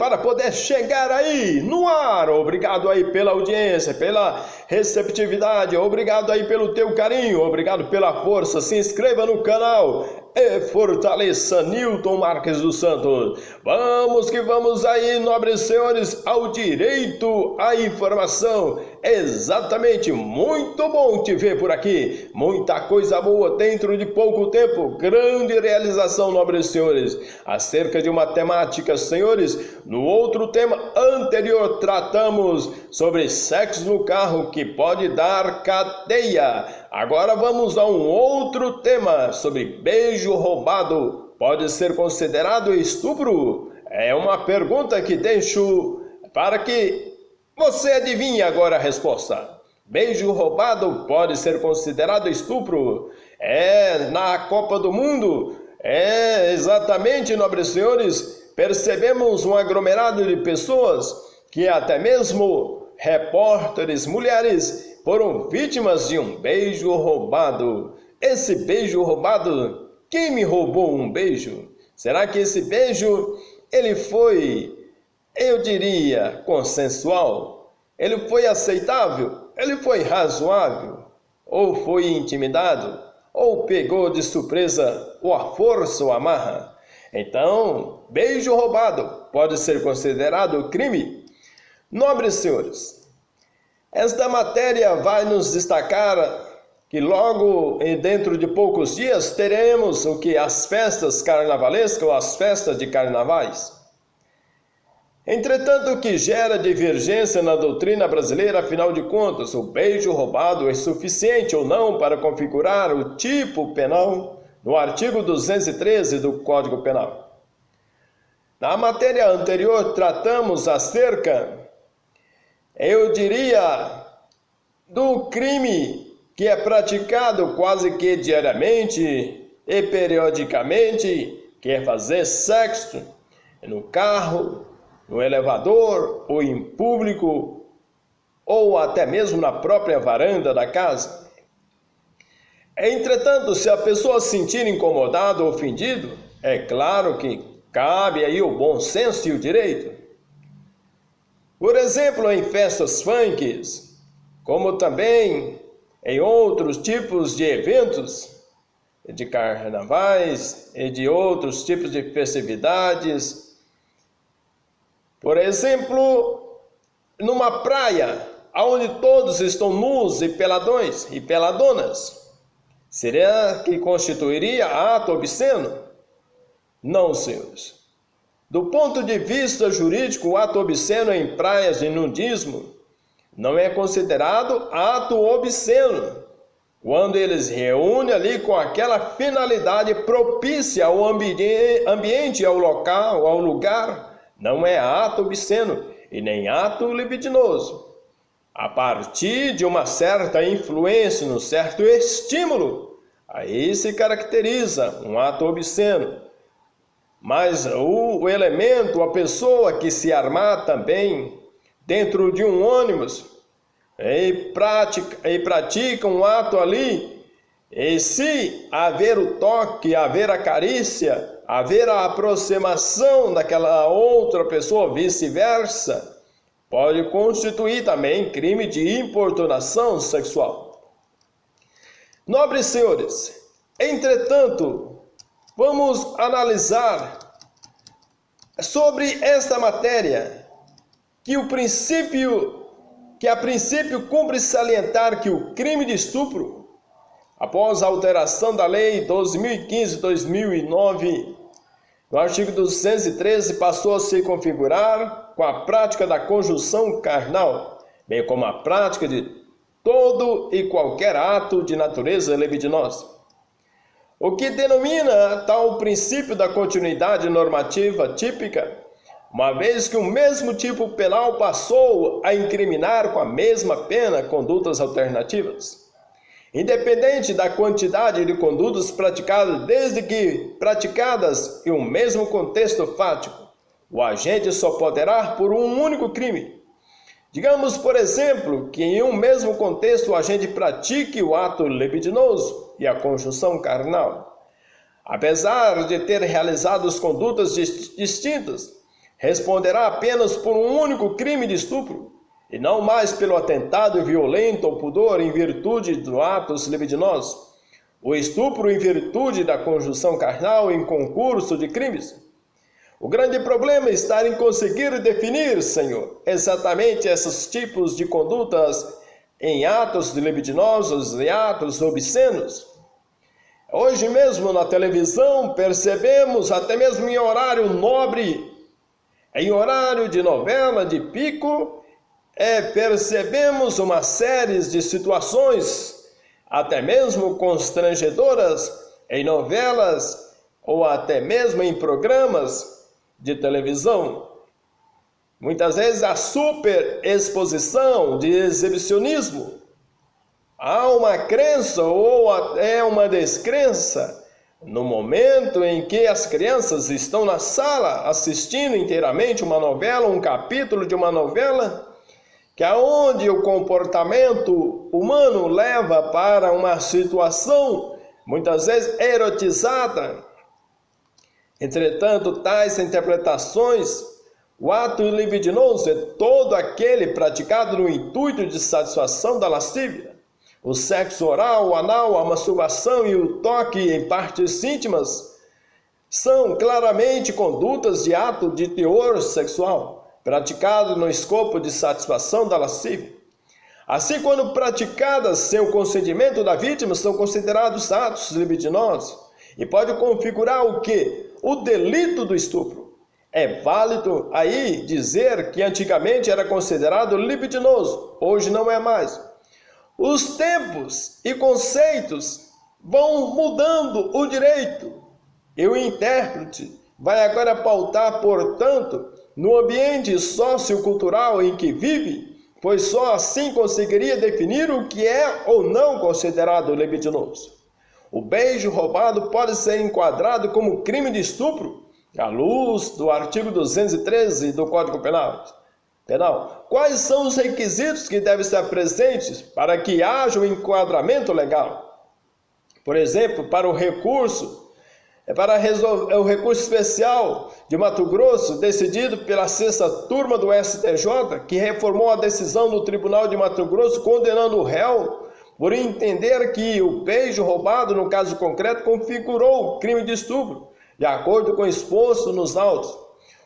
para poder chegar aí no ar. Obrigado aí pela audiência, pela receptividade, obrigado aí pelo teu carinho, obrigado pela força. Se inscreva no canal e fortaleça Newton Marques dos Santos. Vamos que vamos aí, nobres senhores, ao direito à informação. Exatamente, muito bom te ver por aqui. Muita coisa boa dentro de pouco tempo. Grande realização, nobres senhores. Acerca de uma temática, senhores, no outro tema anterior tratamos sobre sexo no carro que pode dar cadeia. Agora vamos a um outro tema sobre beijo roubado. Pode ser considerado estupro? É uma pergunta que deixo para que você adivinhe agora a resposta. Beijo roubado pode ser considerado estupro? Na Copa do Mundo? Exatamente, nobres senhores, percebemos um aglomerado de pessoas que até mesmo repórteres mulheres foram vítimas de um beijo roubado. Esse beijo roubado, quem me roubou um beijo? Será que esse beijo, ele foi, eu diria, consensual? Ele foi aceitável? Ele foi razoável? Ou foi intimidado? Ou pegou de surpresa, ou a força ou a marra? Então, beijo roubado pode ser considerado crime? Nobres senhores, esta matéria vai nos destacar que logo dentro de poucos dias teremos o que? As festas carnavalescas ou as festas de carnavais. Entretanto, o que gera divergência na doutrina brasileira, afinal de contas, o beijo roubado é suficiente ou não para configurar o tipo penal no artigo 213 do Código Penal. Na matéria anterior tratamos acerca, eu diria, do crime que é praticado quase que diariamente e periodicamente, que é fazer sexo no carro, no elevador, ou em público, ou até mesmo na própria varanda da casa. Entretanto, se a pessoa se sentir incomodada ou ofendido, é claro que cabe aí o bom senso e o direito. Por exemplo, em festas funks, como também em outros tipos de eventos, de carnavais e de outros tipos de festividades. Por exemplo, numa praia, onde todos estão nus e peladões e peladonas, será que constituiria ato obsceno? Não, senhores. Do ponto de vista jurídico, o ato obsceno em praias de nudismo não é considerado ato obsceno, quando eles reúnem ali com aquela finalidade propícia ao ambiente, ao local, ao lugar. Não é ato obsceno e nem ato libidinoso. A partir de uma certa influência, um certo estímulo, aí se caracteriza um ato obsceno. Mas o elemento, a pessoa que se armar também dentro de um ônibus e pratica um ato ali, e se haver o toque, haver a carícia, haver a aproximação daquela outra pessoa, vice-versa, pode constituir também crime de importunação sexual. Nobres senhores, entretanto, vamos analisar sobre esta matéria que a princípio cumpre salientar que o crime de estupro, após a alteração da Lei 12.015/2009, no artigo 213, passou a se configurar com a prática da conjunção carnal, bem como a prática de todo e qualquer ato de natureza libidinosa. O que denomina tal princípio da continuidade normativa típica, uma vez que o mesmo tipo penal passou a incriminar com a mesma pena condutas alternativas. Independente da quantidade de condutas praticadas, desde que praticadas em um mesmo contexto fático, o agente só poderá por um único crime. Digamos, por exemplo, que em um mesmo contexto o agente pratique o ato libidinoso e a conjunção carnal. Apesar de ter realizado as condutas distintas, responderá apenas por um único crime de estupro, e não mais pelo atentado violento ao pudor em virtude dos atos libidinosos, o estupro em virtude da conjunção carnal em concurso de crimes. O grande problema está em conseguir definir, Senhor, exatamente esses tipos de condutas em atos libidinosos e atos obscenos. Hoje mesmo na televisão percebemos, até mesmo em horário nobre, em horário de novela de pico, percebemos uma série de situações, até mesmo constrangedoras, em novelas ou até mesmo em programas de televisão. Muitas vezes a superexposição de exibicionismo. Há uma crença ou até uma descrença no momento em que as crianças estão na sala assistindo inteiramente uma novela, um capítulo de uma novela, que é onde o comportamento humano leva para uma situação muitas vezes erotizada. Entretanto, tais interpretações, o ato libidinoso é todo aquele praticado no intuito de satisfação da lascívia. O sexo oral, o anal, a masturbação e o toque em partes íntimas são claramente condutas de ato de teor sexual, praticado no escopo de satisfação da lascívia. Assim, quando praticadas sem o consentimento da vítima, são considerados atos libidinosos e pode configurar o quê? O delito do estupro. É válido aí dizer que antigamente era considerado libidinoso, hoje não é mais. Os tempos e conceitos vão mudando o direito e o intérprete vai agora pautar, portanto, no ambiente sociocultural em que vive, pois só assim conseguiria definir o que é ou não considerado libidinoso. O beijo roubado pode ser enquadrado como crime de estupro, à luz do artigo 213 do Código Penal. Quais são os requisitos que devem estar presentes para que haja um enquadramento legal? Por exemplo, para o recurso especial de Mato Grosso, decidido pela 6ª turma do STJ, que reformou a decisão do Tribunal de Mato Grosso, condenando o réu por entender que o beijo roubado, no caso concreto, configurou o crime de estupro, de acordo com o exposto nos autos.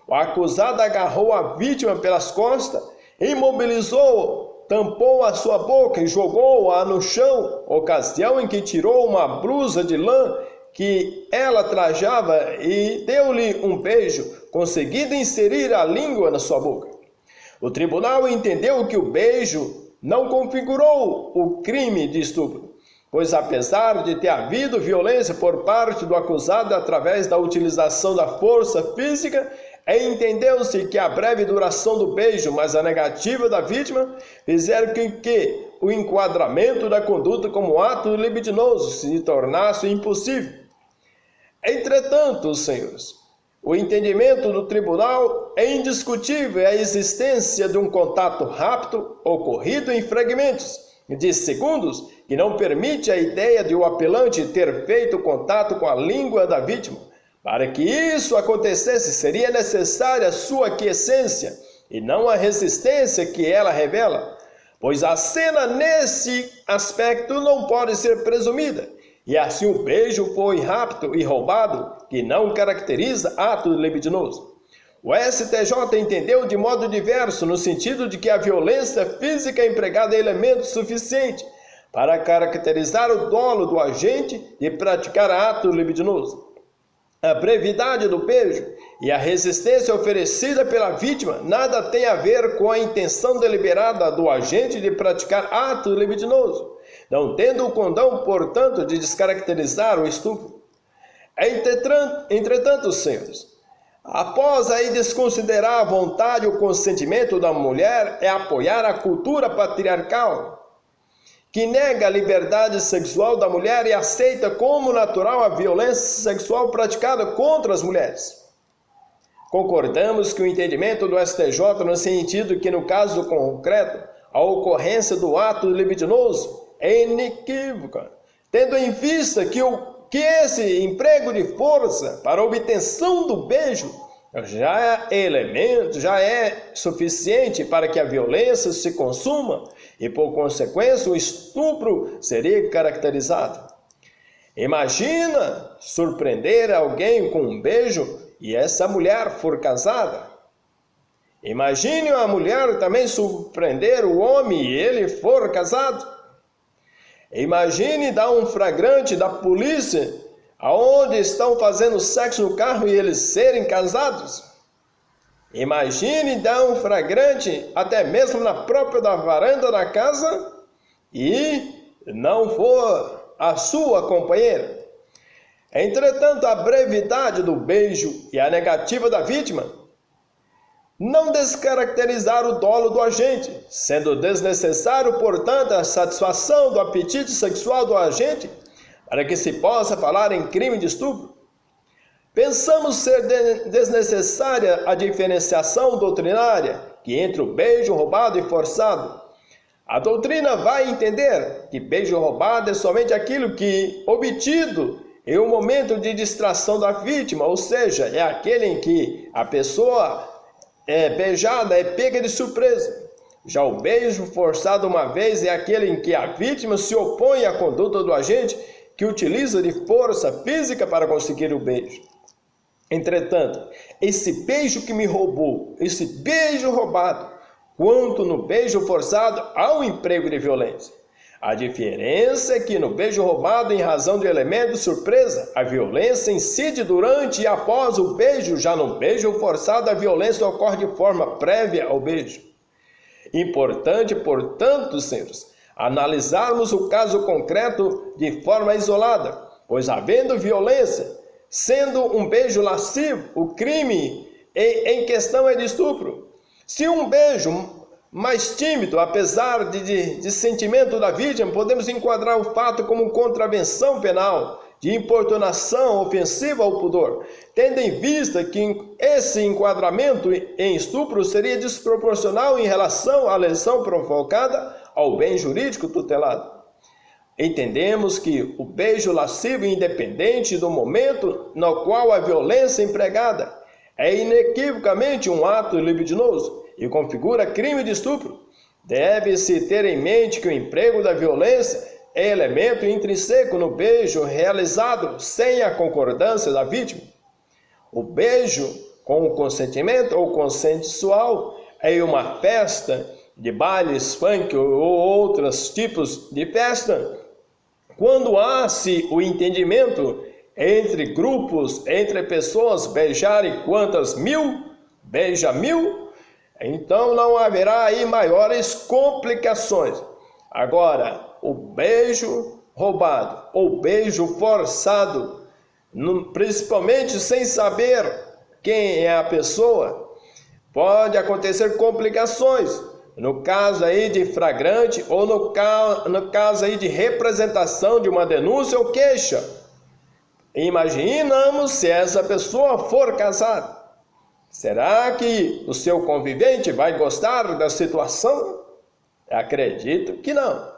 O acusado agarrou a vítima pelas costas, imobilizou, tampou a sua boca e jogou-a no chão, ocasião em que tirou uma blusa de lã que ela trajava e deu-lhe um beijo, conseguindo inserir a língua na sua boca. O tribunal entendeu que o beijo não configurou o crime de estupro, pois apesar de ter havido violência por parte do acusado através da utilização da força física, entendeu-se que a breve duração do beijo, mas a negativa da vítima, fizeram com que o enquadramento da conduta como ato libidinoso se tornasse impossível. Entretanto, senhores, o entendimento do tribunal é indiscutível a existência de um contato rápido ocorrido em fragmentos de segundos que não permite a ideia de o apelante ter feito contato com a língua da vítima. Para que isso acontecesse, seria necessária a sua aquiescência e não a resistência que ela revela, pois a cena nesse aspecto não pode ser presumida, e assim o beijo foi rápido e roubado, que não caracteriza ato libidinoso. O STJ entendeu de modo diverso, no sentido de que a violência física empregada é elemento suficiente para caracterizar o dolo do agente de praticar ato libidinoso. A brevidade do beijo e a resistência oferecida pela vítima nada tem a ver com a intenção deliberada do agente de praticar ato libidinoso, não tendo o condão, portanto, de descaracterizar o estupro. Entretanto, senhores, após aí desconsiderar a vontade e o consentimento da mulher, é apoiar a cultura patriarcal, que nega a liberdade sexual da mulher e aceita como natural a violência sexual praticada contra as mulheres. Concordamos que o entendimento do STJ no sentido que, no caso concreto, a ocorrência do ato libidinoso é inequívoca, tendo em vista que esse emprego de força para a obtenção do beijo já é elemento, já é suficiente para que a violência se consuma e, por consequência, o estupro seria caracterizado. Imagina surpreender alguém com um beijo e essa mulher for casada. Imagine a mulher também surpreender o homem e ele for casado. Imagine dar um flagrante da polícia aonde estão fazendo sexo no carro e eles serem casados. Imagine dar um flagrante até mesmo na própria varanda da casa e não for a sua companheira. Entretanto, a brevidade do beijo e a negativa da vítima não descaracterizar o dolo do agente, sendo desnecessário, portanto, a satisfação do apetite sexual do agente para que se possa falar em crime de estupro. Pensamos ser desnecessária a diferenciação doutrinária que entre o beijo roubado e forçado. A doutrina vai entender que beijo roubado é somente aquilo que obtido em um momento de distração da vítima, ou seja, é aquele em que a pessoa beijada é pega de surpresa. Já o beijo forçado uma vez é aquele em que a vítima se opõe à conduta do agente que utiliza de força física para conseguir o beijo. Entretanto, esse beijo que me roubou, esse beijo roubado, quanto no beijo forçado há um emprego de violência. A diferença é que no beijo roubado, em razão de elemento de surpresa, a violência incide durante e após o beijo. Já no beijo forçado, a violência ocorre de forma prévia ao beijo. Importante, portanto, senhores, analisarmos o caso concreto de forma isolada, pois havendo violência, sendo um beijo lascivo, o crime em questão é de estupro. Se um beijo mais tímido, apesar de sentimento da vítima, podemos enquadrar o fato como contravenção penal de importunação ofensiva ao pudor, tendo em vista que esse enquadramento em estupro seria desproporcional em relação à lesão provocada ao bem jurídico tutelado. Entendemos que o beijo lascivo, independente do momento no qual a violência é empregada, é inequivocamente um ato libidinoso e configura crime de estupro. Deve-se ter em mente que o emprego da violência é elemento intrínseco no beijo realizado sem a concordância da vítima. O beijo com o consentimento ou consensual em uma festa de bailes, funk ou outros tipos de festa, quando há-se o entendimento entre grupos, entre pessoas beijarem quantas mil, beija mil, então não haverá aí maiores complicações. Agora, o beijo roubado ou beijo forçado, principalmente sem saber quem é a pessoa, pode acontecer complicações. No caso aí de flagrante ou no caso aí de representação de uma denúncia ou queixa. Imaginamos se essa pessoa for casada. Será que o seu convivente vai gostar da situação? Acredito que não.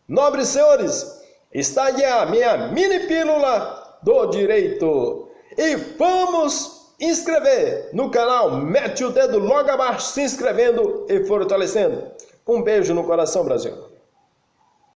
Nobres senhores, está aí a minha mini pílula do direito. E vamos inscrever no canal. Mete o dedo logo abaixo, se inscrevendo e fortalecendo. Um beijo no coração, Brasil.